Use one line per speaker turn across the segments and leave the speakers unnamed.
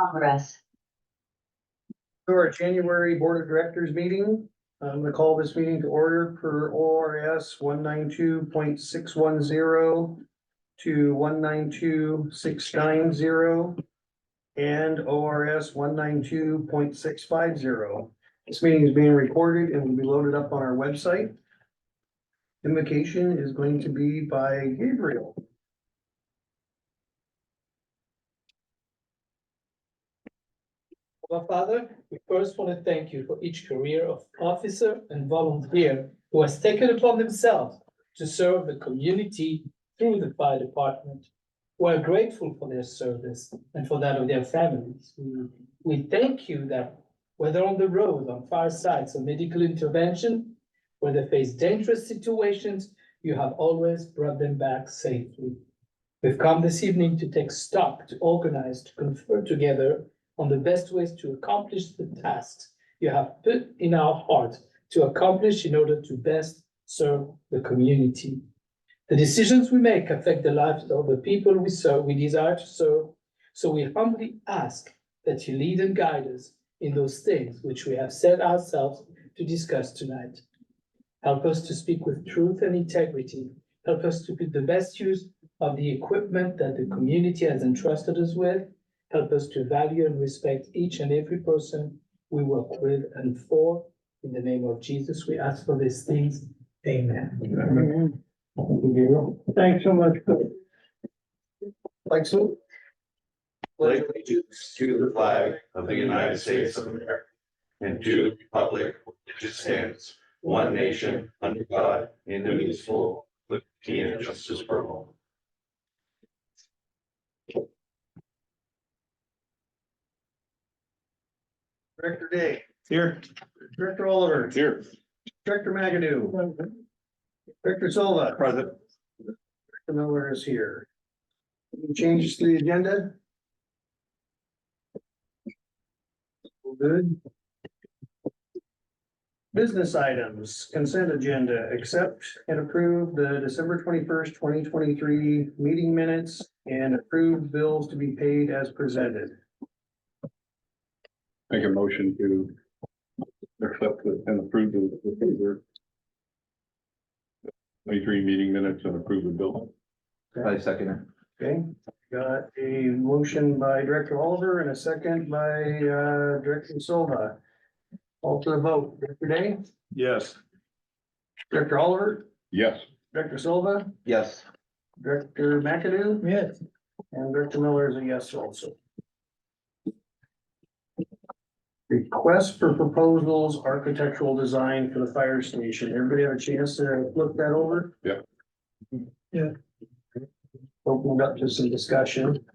progress.
To our January Board of Directors meeting. I'm gonna call this meeting to order per ORS 192.610 to 192.690 and ORS 192.650. This meeting is being recorded and will be loaded up on our website. Invocation is going to be by Gabriel.
Well, Father, we first want to thank you for each career of officer and volunteer who has taken upon themselves to serve the community through the fire department. We are grateful for their service and for that of their families. We thank you that whether on the road, on fire sites, or medical intervention, where they face dangerous situations, you have always brought them back safely. We've come this evening to take stock, to organize, to confer together on the best ways to accomplish the tasks you have put in our heart to accomplish in order to best serve the community. The decisions we make affect the lives of the people we serve, we desire to serve. So we humbly ask that you lead and guide us in those things which we have set ourselves to discuss tonight. Help us to speak with truth and integrity. Help us to put the best use of the equipment that the community has entrusted us with. Help us to value and respect each and every person we work with and for. In the name of Jesus, we ask for these things. Amen.
Amen.
Thanks so much.
Like so.
Pledge allegiance to the flag of the United States of America and to the republic which stands one nation under God, indivisible, with liberty and justice for all.
Director Day,
Here.
Director Oliver,
Here.
Director McAdoo, Director Silva.
Present.
Director Miller is here. Any changes to the agenda? All good. Business items, consent agenda, accept and approve the December 21st, 2023 meeting minutes and approve bills to be paid as presented.
Make a motion to accept and approve the 23 meeting minutes and approve the bill.
I second it.
Okay, got a motion by Director Oliver and a second by Director Silva. All to the vote, Director Day,
Yes.
Director Oliver,
Yes.
Director Silva,
Yes.
Director McAdoo,
Yes.
and Director Miller is a yes also. Request for proposals, architectural design for the fire station. Everybody have a chance to look that over?
Yeah.
Yeah. Opened up to some discussion.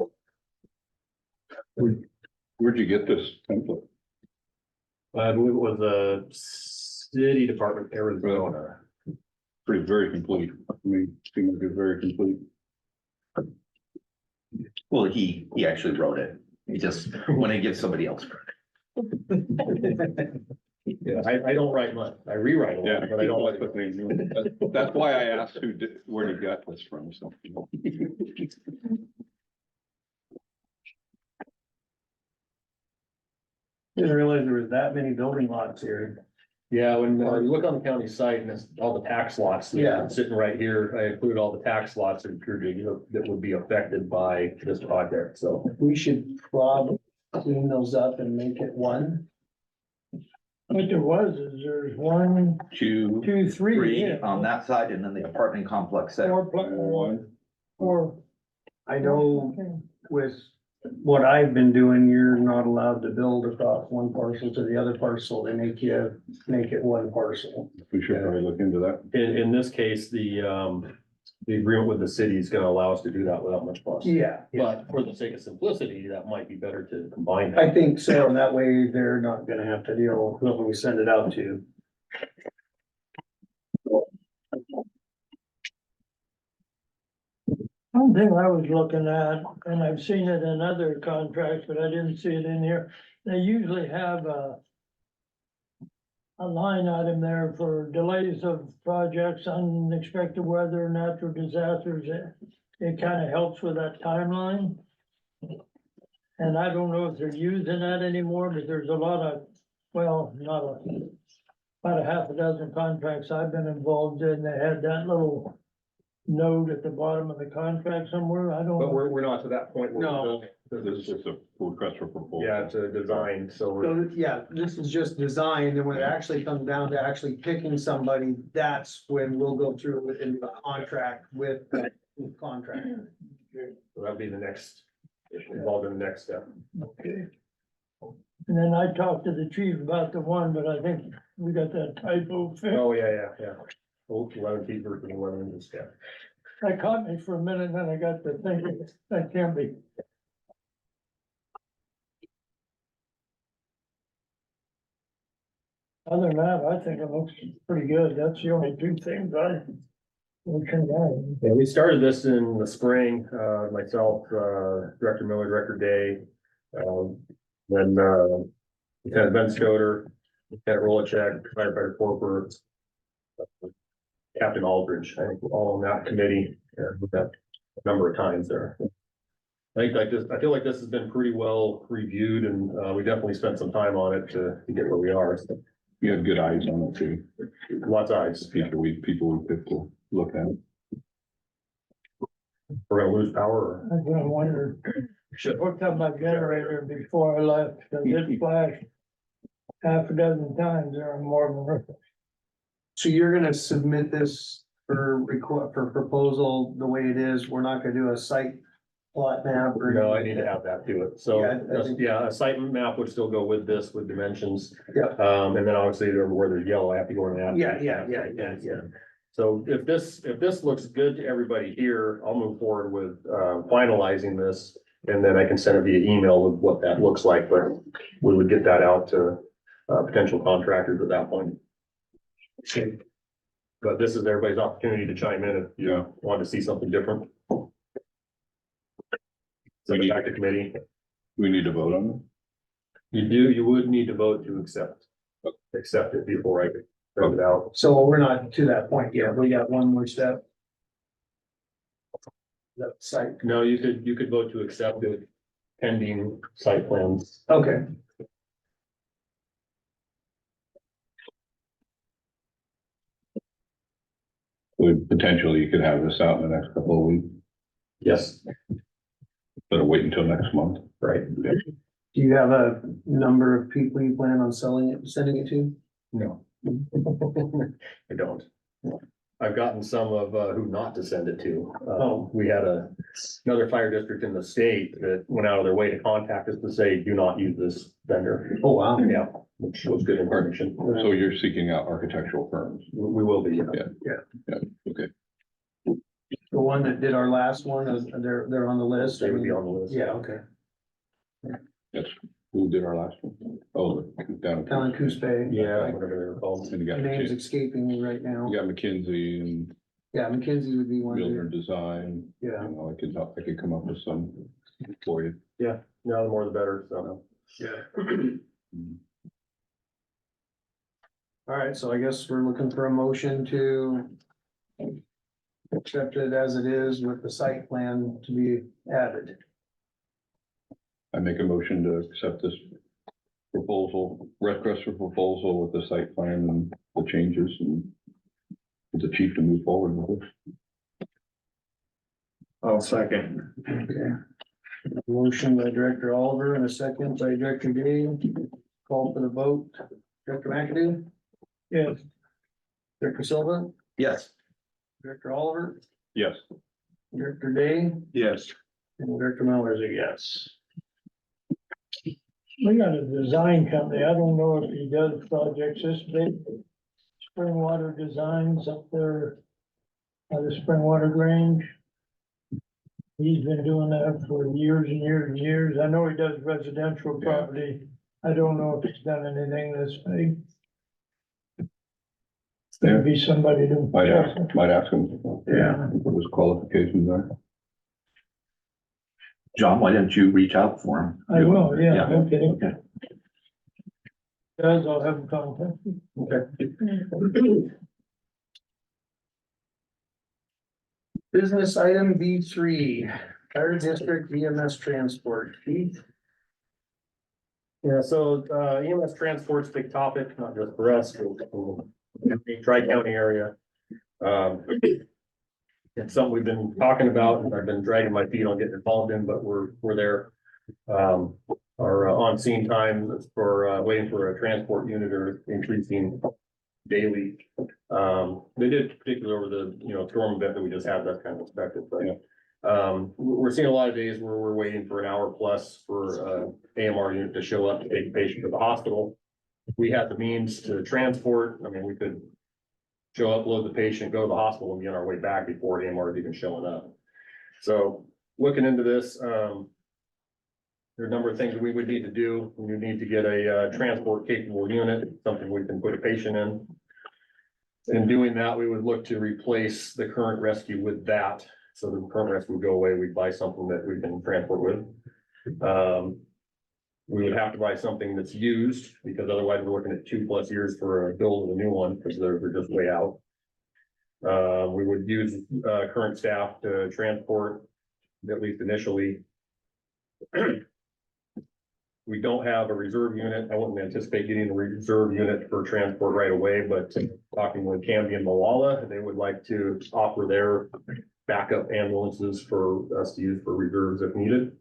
Where'd you get this template?
I believe it was a city department, Arizona.
Pretty, very complete. I mean, seems like it's very complete.
Well, he actually wrote it. He just want to give somebody else credit.
Yeah, I don't write much. I rewrite a
Yeah.
lot, but I don't like.
That's why I asked where you got this from, so.
Didn't realize there was that many building lots here.
Yeah, when you look on the county site and it's all the tax lots.
Yeah.
Sitting right here, I include all the tax lots that would be affected by this project, so.
We should probably clean those up and make it one.
What there was is there's one,
Two,
two, three,
three
yeah.
on that side and then the apartment complex there.
Four.
I know with what I've been doing, you're not allowed to build across one parcel to the other parcel. They make you make it one parcel.
We should probably look into that.
In this case, the agreement with the city is gonna allow us to do that without much cost.
Yeah.
But for the sake of simplicity, that might be better to combine.
I think so, and that way they're not gonna have to deal with whoever we send it out to.
One thing I was looking at, and I've seen it in other contracts, but I didn't see it in here, they usually have a line item there for delays of projects, unexpected weather, natural disasters. It kind of helps with that timeline. And I don't know if they're using that anymore, but there's a lot of, well, not a, about a half a dozen contracts I've been involved in. They had that little note at the bottom of the contract somewhere. I don't
But
know.
we're not to that point. where we're
No.
done.
This is just a request for proposal.
Yeah, it's a design, so we're,
So, yeah, this is just design, and when it actually comes down to actually picking somebody, that's when we'll go through it in the contract with the contractor.
that'll be the next, involved in the next step.
Okay. And then I talked to the chief about the one, but I think we got that typo fixed.
Oh, yeah. Oh, 11 feet versus 11 inches, yeah.
That caught me for a minute, then I got to thinking, that can't be. Other than that, I think it looks pretty good. That's the only two things I.
Yeah, we started this in the spring, myself, Director Miller, Director Day. Then, Lieutenant Ben Scoder, Lieutenant Rolachek, Firefighter Corporal. Captain Aldridge, I think we're all on that committee, with that number of times there. I feel like this has been pretty well reviewed and, we definitely spent some time on it to get where we are. So,
You had good eyes on it too.
lots of eyes.
People we pick to look at.
We're gonna lose power.
I was gonna wonder, should hook up my generator before I left, because it flashed half a dozen times there in Morgan.
So you're gonna submit this for for proposal the way it is, we're not gonna do a site plot map or?
No, I need to add that to it. So,
Yeah, I think-
yeah, a site map would still go with this, with dimensions.
Yeah.
And then obviously where there's yellow, I have to go in and add.
Yeah.
So if this looks good to everybody here, I'll move forward with, finalizing this. And then I can send it via email with what that looks like, but we would get that out to, potential contractors at that point. But this is everybody's opportunity to chime in if you
Yeah.
want to see something different. Send it back to committee.
We need to vote on
You would need to vote to accept it before I send it out.
So we're not to that point yet, we got one more step. That site,
No, you could vote to accept it pending site plans.
okay,
it. Potentially you could have this out in the next couple of weeks,
Yes,
but wait until next month.
right.
do you have a number of people you plan on sending it to?
No. I don't. I've gotten some of, who not to send it to. We had another fire district in the state that went out of their way to contact us to say, do not use this vendor.
Oh, wow.
Yeah, which was good information.
So you're seeking out architectural firms.
We will be.
Okay.
The one that did our last one, they're on the list.
They would be on the list.
Yeah, okay.
That's who did our last one? Oh, down.
Town Coos Bay.
Yeah, whatever they were called.
And you got
Name's
McKinsey,
escaping me right now.
you got McKinsey and
Yeah, McKinsey would be one.
Builder Design.
Yeah,
You know, I could come up with some for you.
No, the more the better, so.
all right, so I guess we're looking for a motion to accept it as it is with the site plan to be added.
I make a motion to accept this proposal, request for proposal with the site plan and the changes and the chief to move forward with it.
I'll second.
Okay. Motion by Director Oliver and a second by Director Day. Call for the vote. Director McAdoo,
Yes,
Director Silva,
Yes.
Director Oliver,
Yes.
Director Day,
Yes.
and Director Miller's a yes.
we got a design company. I don't know if he does projects this big. Spring water designs up there. At the Springwater Grange. He's been doing that for years and years and years. I know he does residential property. I don't know if he's done anything this big. It's gonna be somebody to.
Might ask him.
Yeah.
What his qualifications are.
John, why didn't you reach out for him?
I will, yeah,
Yeah.
okay. Guys, I'll have him contact you.
Okay. Business item B3, Fire District EMS Transport. Keith?
Yeah, so EMS transport's a big topic, not just for us, but for the Tri-County area. It's something we've been talking about and I've been dragging my feet on getting involved in, but we're there. Our on-scene time for waiting for a transport unit are increasing daily. They did particularly over the, storm event that we just had, that's kind of expected, but. We're seeing a lot of days where we're waiting for an hour plus for AMR unit to show up to take a patient to the hospital. If we had the means to transport, I mean, we could show up, load the patient, go to the hospital and get on our way back before AMR is even showing up. So looking into this, there are a number of things that we would need to do. We would need to get a transport capable unit, something we can put a patient in. In doing that, we would look to replace the current rescue with that. So the current rescue would go away, we'd buy something that we can transport with. We would have to buy something that's used, because otherwise we're looking at 2+ years for a build of a new one, because they're just way out. We would use current staff to transport, at least initially. We don't have a reserve unit. I wouldn't anticipate getting a reserve unit for transport right away, but talking with Canby and Malala, they would like to offer their backup ambulances for us to use for reserves if needed.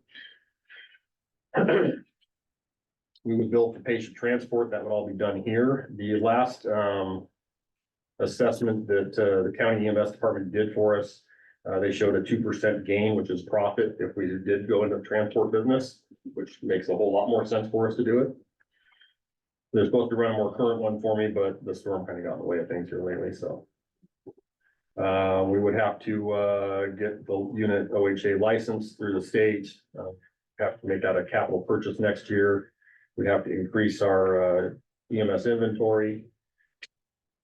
We would bill for patient transport. That would all be done here. The last assessment that the county EMS department did for us, they showed a 2% gain, which is profit if we did go into the transport business, which makes a whole lot more sense for us to do it. They're supposed to run a more current one for me, but the storm kind of got in the way of things here lately, so. We would have to get the unit OHA license through the state, have to make that a capital purchase next year. We have to increase our EMS inventory.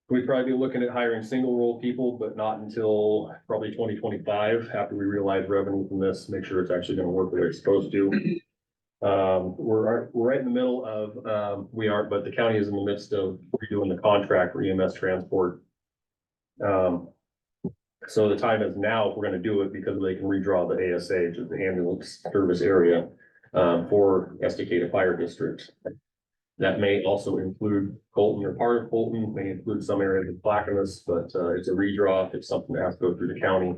We'd probably be looking at hiring single role people, but not until probably 2025, after we realize revenue from this, make sure it's actually gonna work the way it's supposed to. We're right in the middle of, but the county is in the midst of redoing the contract for EMS transport. So the time is now if we're gonna do it, because they can redraw the ASA, which is the ambulance service area, for Estacada Fire District. That may also include Colton or part of Colton, may include some areas of Clackamas, but it's a redraw. It's something that has to go through the county.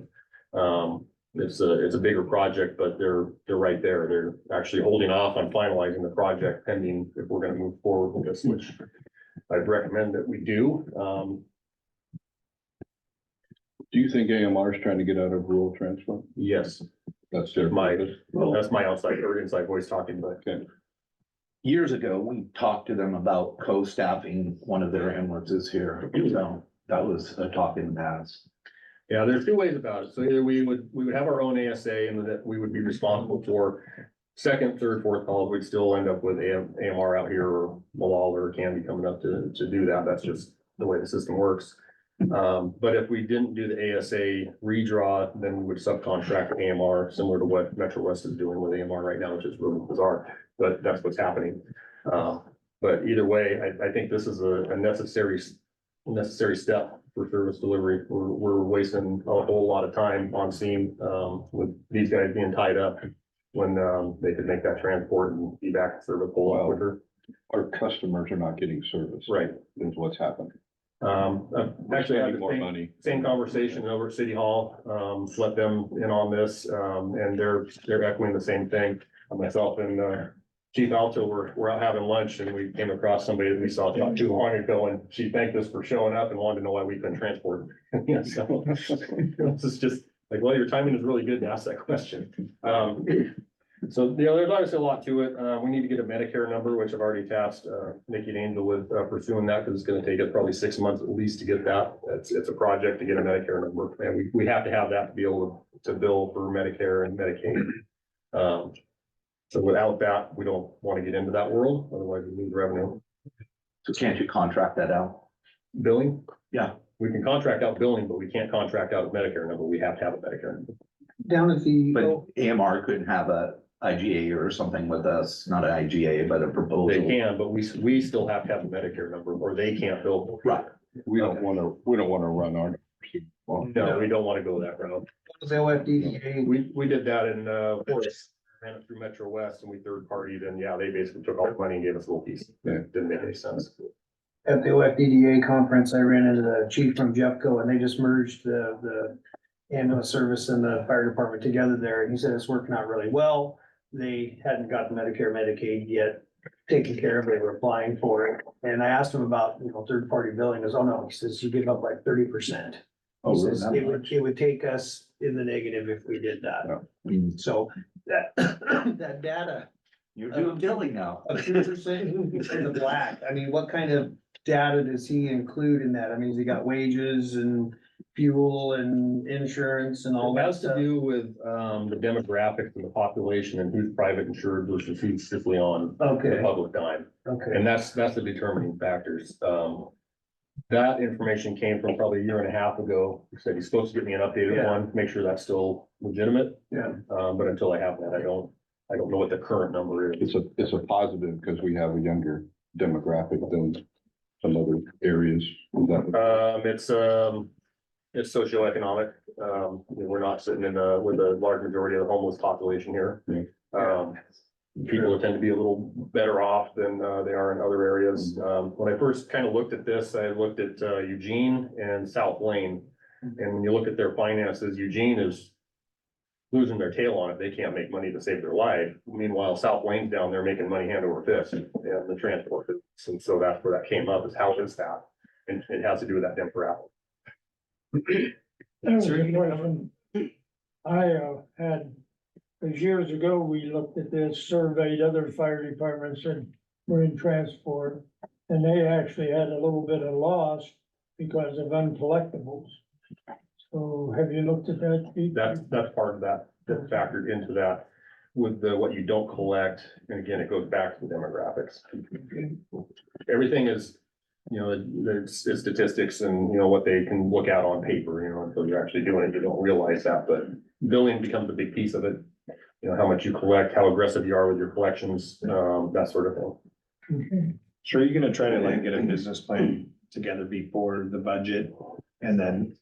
It's a bigger project, but they're right there. They're actually holding off on finalizing the project pending if we're gonna move forward with this, which I'd recommend that we do.
Do you think AMR is trying to get out of rural transport?
Yes,
That's their.
that's my outside or inside voice talking, but
Okay.
Years ago, we talked to them about co-staffing one of their ambulances here, so that was a talk in the past.
yeah, there's two ways about it. So either we would have our own ASA and that we would be responsible for second, third, fourth calls. We'd still end up with AMR out here or Malala or Candy coming up to do that. That's just the way the system works. But if we didn't do the ASA redraw, then we would subcontract AMR, similar to what Metro West is doing with AMR right now, which is really bizarre, but that's what's happening. But either way, I think this is a necessary step for service delivery. We're wasting a whole lot of time on scene, with these guys being tied up when, they could make that transport and be back to service a whole lot quicker.
Our customers are not getting service.
Right.
Is what's happened.
I've actually had
More
the
money.
same conversation over at City Hall, let them in on this, and they're echoing the same thing. Myself and, Chief Alto were out having lunch and we came across somebody that we saw not too long ago and she thanked us for showing up and wanted to know why we couldn't transport. Yeah, so this is just like, well, your timing is really good to ask that question. So, there's obviously a lot to it. We need to get a Medicare number, which I've already tasked, Nikki and Angel with, pursuing that, because it's gonna take us probably 6 months at least to get that. It's a project to get a Medicare number, and we have to have that to be able to bill for Medicare and Medicaid. So without that, we don't want to get into that world, otherwise we lose revenue.
So can't you contract that out?
Billing?
Yeah.
We can contract out billing, but we can't contract out a Medicare number. We have to have a Medicare number.
Down at the,
But AMR couldn't have a IGA or something with us, not an IGA, but a
They
proposal.
can, but we still have to have a Medicare number, or they can't bill.
Right.
We don't wanna run our.
No, we don't want to go that route.
LFDDA,
We did that in, ran it through Metro West and we third party, then yeah, they basically took all the money and gave us a little piece.
Yeah.
Didn't make any sense.
At the OFDDA conference, I ran into the chief from Jeffco and they just merged the ambulance service and the fire department together there. And he said it's working out really well. They hadn't got the Medicare, Medicaid yet taken care of. They were applying for it. And I asked him about, third party billing. He goes, oh no, he says you give up like 30%. He
Oh,
says
really?
it would take us in the negative if we did that. So that, that data.
You're doing billing now.
A 2% in the black. I mean, what kind of data does he include in that? I mean, has he got wages and fuel and insurance and all
It
that
has to
stuff?
do with, the demographics and the population and who's private insured versus who's strictly on the
Okay,
public dime.
okay.
And that's the determining factors. That information came from probably a year and a half ago. He said he's supposed to get me an updated
Yeah.
one, make sure that's still legitimate.
Yeah.
But until I have that, I don't know what the current number is.
It's a positive because we have a younger demographic than some other areas. Is that-
It's socioeconomic. We're not sitting with a large majority of the homeless population here. People tend to be a little better off than they are in other areas. When I first kind of looked at this, I looked at Eugene and South Lane. And when you look at their finances, Eugene is losing their tail on it. They can't make money to save their life. Meanwhile, South Lane's down there making money hand over fist in the transport business. And so that's where that came up, is how is that? And it has to do with that demographic.
That was a question I had, because years ago, we looked at this, surveyed other fire departments and marine transport. And they actually had a little bit of loss because of uncollectibles. So have you looked at that, Pete?
That's part of that factored into that with what you don't collect. And again, it goes back to the demographics. Everything is, it's statistics and, what they can look at on paper, until you're actually doing it, you don't realize that, but billing becomes a big piece of it. How much you collect, how aggressive you are with your collections, that sort of thing.
Okay.
So are you gonna try to like get a business plan together before the budget? And then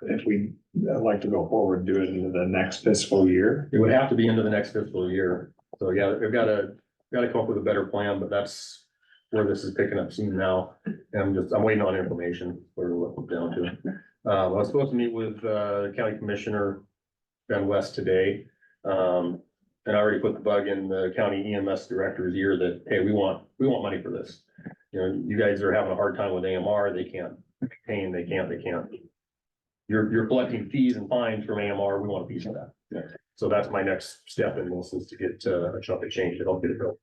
if we like to go forward, do it into the next fiscal year?
It would have to be into the next fiscal year. So yeah, they've gotta come up with a better plan, but that's where this is picking up soon now. And I'm waiting on information for what we're down to. I was supposed to meet with, County Commissioner Ben West today. And I already put the bug in the county EMS director's ear that, hey, we want money for this. You guys are having a hard time with AMR. They can't maintain, they can't. You're collecting fees and fines from AMR. We want a piece of that.
Yeah.
So that's my next step in this, is to get a chunk of change to help get it built.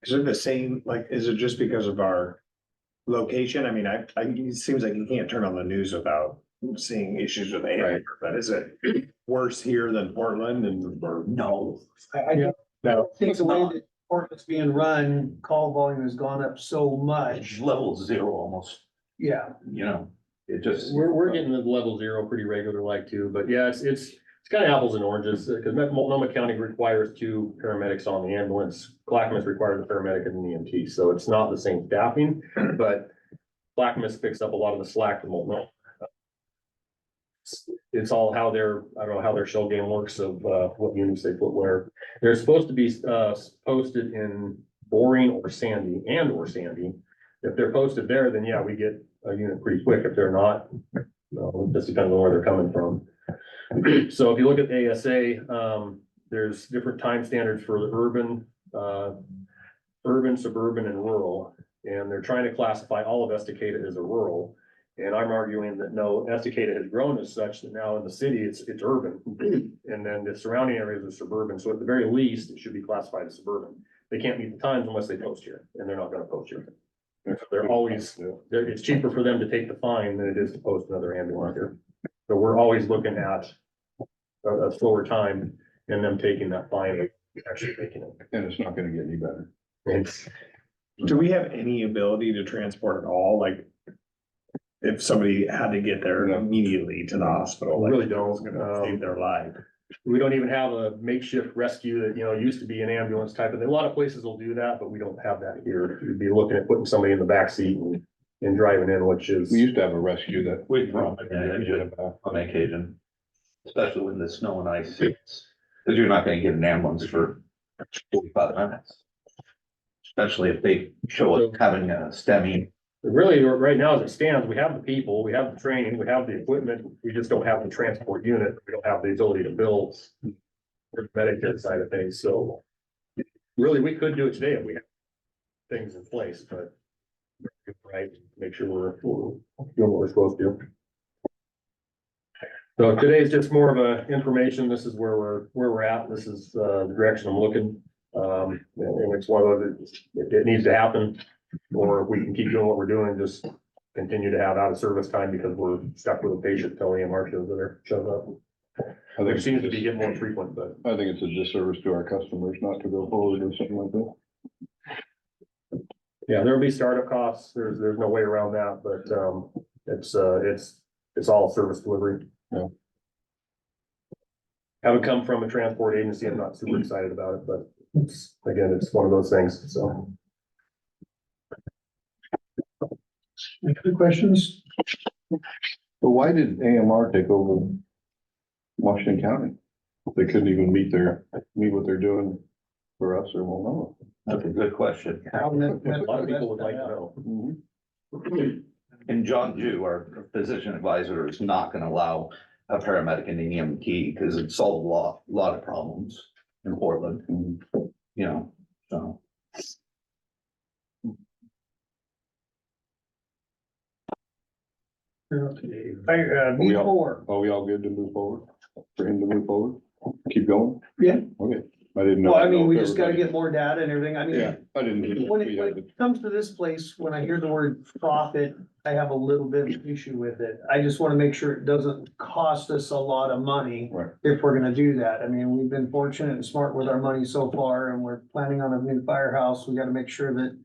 Is it the same, like, is it just because of our location? I mean, it seems like you can't turn on the news without seeing issues with AMR,
Right.
but is it worse here than Portland or?
No,
I
No.
think the way that Portland's being run, call volume has gone up so much.
it's level zero almost,
Yeah,
it just.
We're getting to level 0 pretty regular like too, but yeah, it's kind of apples and oranges, because Multnomah County requires 2 paramedics on the ambulance. Clackamas requires a paramedic and an EMT, so it's not the same staffing, but Clackamas picks up a lot of the slack from Multnomah. It's all how I don't know how their shell game works of what units they put where. They're supposed to be posted in Boring or Sandy. If they're posted there, then yeah, we get a unit pretty quick. If they're not, it just depends on where they're coming from. So if you look at ASA, there's different time standards for the urban, suburban, and rural. And they're trying to classify all of Estacada as a rural. And I'm arguing that no, Estacada has grown as such that now in the city, it's urban. And then the surrounding areas are suburban. So at the very least, it should be classified as suburban. They can't meet the times unless they post here, and they're not gonna post here. They're always, it's cheaper for them to take the fine than it is to post another ambulance here. So we're always looking at a slower time and them taking that fine and actually making it.
And it's not gonna get any better.
It's,
Do we have any ability to transport at all? Like, if somebody had to get there immediately to the hospital?
We
like,
really don't.
it's gonna save their life.
we don't even have a makeshift rescue that, used to be an ambulance type of thing. A lot of places will do that, but we don't have that here. You'd be looking at putting somebody in the back seat and driving in, which is.
We used to have a rescue that.
On occasion, especially when the snow and ice hits, Cause you're not gonna get an ambulance for 45 minutes. Especially if they show up having a STEMI.
Really, right now, as it stands, we have the people, we have the training, we have the equipment, we just don't have the transport unit, we don't have the ability to build for the Medicare side of things, so really, we could do it today if we have things in place, but right, make sure we're doing what we're supposed to. So today is just more of a information. This is where we're at. This is the direction I'm looking. And it's one of those, it needs to happen, or we can keep doing what we're doing, just continue to have out of service time because we're stuck with a patient till EMR shows up.
I think
Which seems to be getting more frequent, but
I think it's a disservice to our customers not to go forward with something like that.
yeah, there'll be startup costs. There's no way around that, but it's all service delivery.
Yeah.
Haven't come from a transport agency. I'm not super excited about it, but it's one of those things, so.
Any other questions?
But why did AMR take over Washington County? They couldn't even meet what they're doing for us or Multnomah.
That's a good question.
A lot of people would like to know.
Mhm.
And John Jew, our physician advisor, is not gonna allow a paramedic in the EMT because it solved a lot of problems in Portland,
Mhm.
you know, so.
Okay, B4.
Are we all good to move forward? For him to move forward? Keep going?
Yeah.
Okay, I didn't know.
Well, I mean, we
if
just gotta
everybody-
get more data and everything. I mean,
Yeah, I didn't.
when it comes to this place, when I hear the word profit, I have a little bit of issue with it. I just wanna make sure it doesn't cost us a lot of money
Right.
if we're gonna do that. I mean, we've been fortunate and smart with our money so far, and we're planning on a new firehouse. We gotta make sure that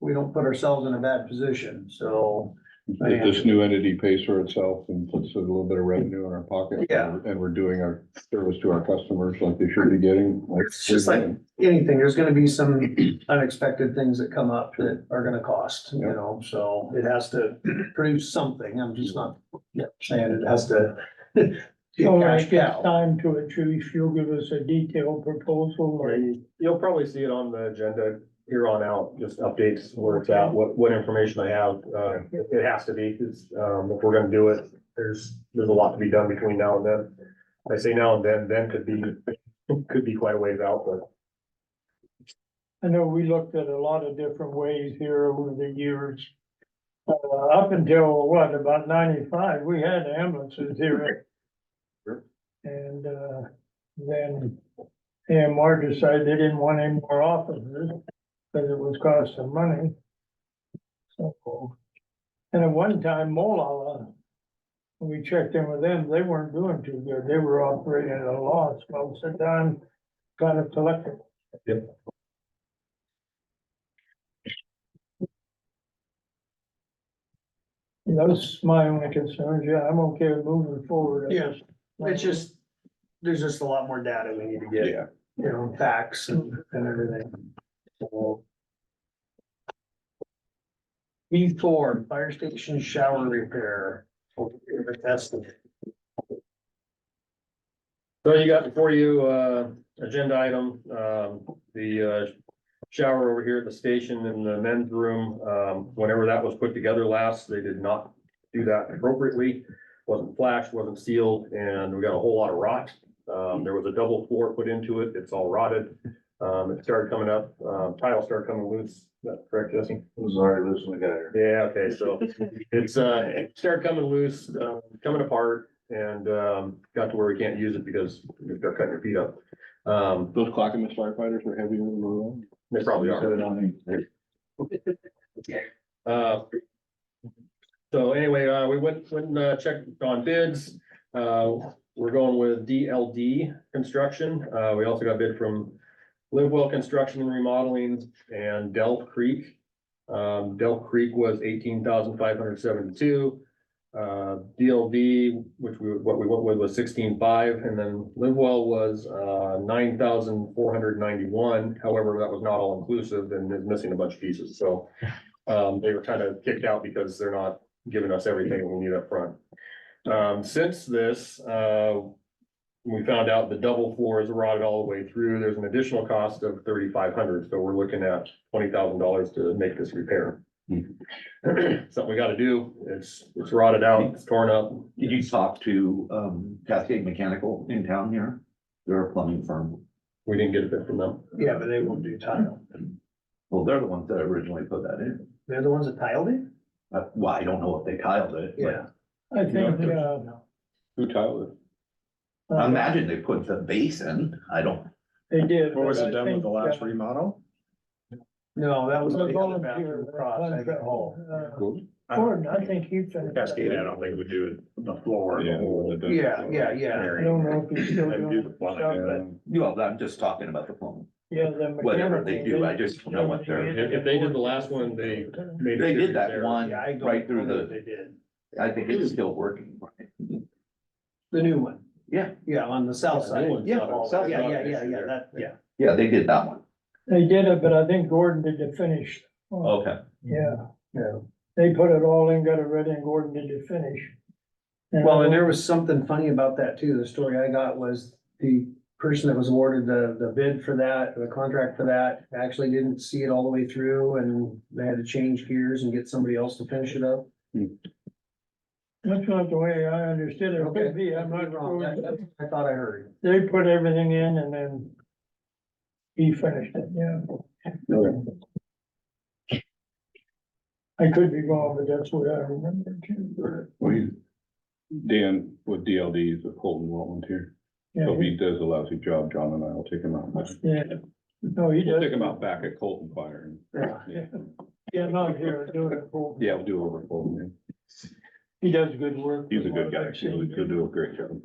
we don't put ourselves in a bad position, so.
If this new entity pays for itself and puts a little bit of revenue in our pocket.
Yeah.
And we're doing our service to our customers like they should be getting.
It's just like anything, there's gonna be some unexpected things that come up that are gonna cost, you
Yeah.
know, so it has to produce something. I'm just not saying it has to. be a
So
cash
like it's
cow.
time to it, Chief, you'll give us a detailed proposal or.
You'll probably see it on the agenda here on out, just updates where it's at, what information I have. It has to be, because, if we're gonna do it, there's a lot to be done between now and then. I say now and then could be quite a ways out, but
I know we looked at a lot of different ways here over the years. Up until what, about 95, we had ambulances here.
Sure.
And, then AMR decided they didn't want any more officers because it was costing money. So, and at one time, Molalla, when we checked in with them, they weren't doing too good. They were operating at a loss most of the time, kind of collected.
Yep.
That's my only concern. Yeah, I'm okay with moving forward.
Yeah. It's just, there's just a lot more data we need to get,
Yeah.
you know, facts and everything. So. B4, fire station shower repair. That's the.
So you got before you, agenda item, the shower over here at the station in the men's room, whenever that was put together last, they did not do that appropriately. Wasn't flashed, wasn't sealed, and we got a whole lot of rot. There was a double floor put into it, it's all rotted. It started coming up, tile started coming loose, is that correct, Jesse?
It was already losing the gutter.
Yeah, okay, so it's, it started coming loose, coming apart, and, got to where we can't use it because we start cutting your feet up.
Those Clackamas firefighters are heavier than we are.
They probably are. So anyway, we went and checked on bids. We're going with DLD Construction. We also got a bid from Livewell Construction and Remodeling and Delph Creek. Delph Creek was 18,572. DLD, what we went with was 16,500, and then Livewell was 9,491. However, that was not all inclusive and is missing a bunch of pieces. So they were kind of kicked out because they're not giving us everything we need up front. Since this, We found out the double floor is rotted all the way through. There's an additional cost of $3,500, so we're looking at $20,000 to make this repair. Something we gotta do. It's rotted out, it's torn up.
Did you talk to, Cascade Mechanical in town here? They're a plumbing firm.
We didn't get a bit from them.
Yeah, but they won't do tile.
Well, they're the ones that originally put that in.
They're the ones that tiled it?
Well, I don't know if they tiled it, but
Yeah.
I think,
Who tiled it?
I imagine they put the base in. I don't,
they did.
What was
but
it
I
done with
think,
the last remodel?
No, that was
The
the other
volunteer,
bathroom across Exit Hall.
Gordon, I think he finished.
Cascade, I don't think would do it, the floor.
Yeah.
Yeah.
I don't know if he's still
They
doing
do the
it,
plumbing,
but,
well, I'm just talking about the plumbing.
yeah, the.
Whatever they
mechanical,
do, I just don't know what they're-
If they did the last one, they made.
They
sure
did
it was
that
there.
one
Yeah, I don't
right through
know if
the,
They did.
I think it's still working.
The new one.
Yeah.
Yeah, on the south
Yeah, the new
side.
one's
Yeah,
not all south
yeah,
side
yeah,
issue
yeah,
there.
that, yeah.
Yeah, they did that one.
They did it, but I think Gordon did the finish. Oh,
Okay.
yeah,
Yeah.
they put it all in, got it ready, and Gordon did the finish.
Well, and there was something funny about that too. The story I got was the person that was awarded the bid for that, the contract for that, actually didn't see it all the way through and they had to change gears and get somebody else to finish it up.
That's not the way I understood it. It could be, I'm not
Wrong.
sure.
That's what I thought I heard.
They put everything in and then he finished it, yeah. I could be wrong, but that's what I remember too.
Well, Dan with DLD is a Colton volunteer. So
Yeah,
if he does a lousy job, John and I will take him out.
yeah. No, he
We'll
does.
take him out back at Colton Fire.
Yeah.
Yeah, not here, doing it for.
Yeah, we'll do it over Colton.
He does good work.
He's a good guy. He'll do a great job.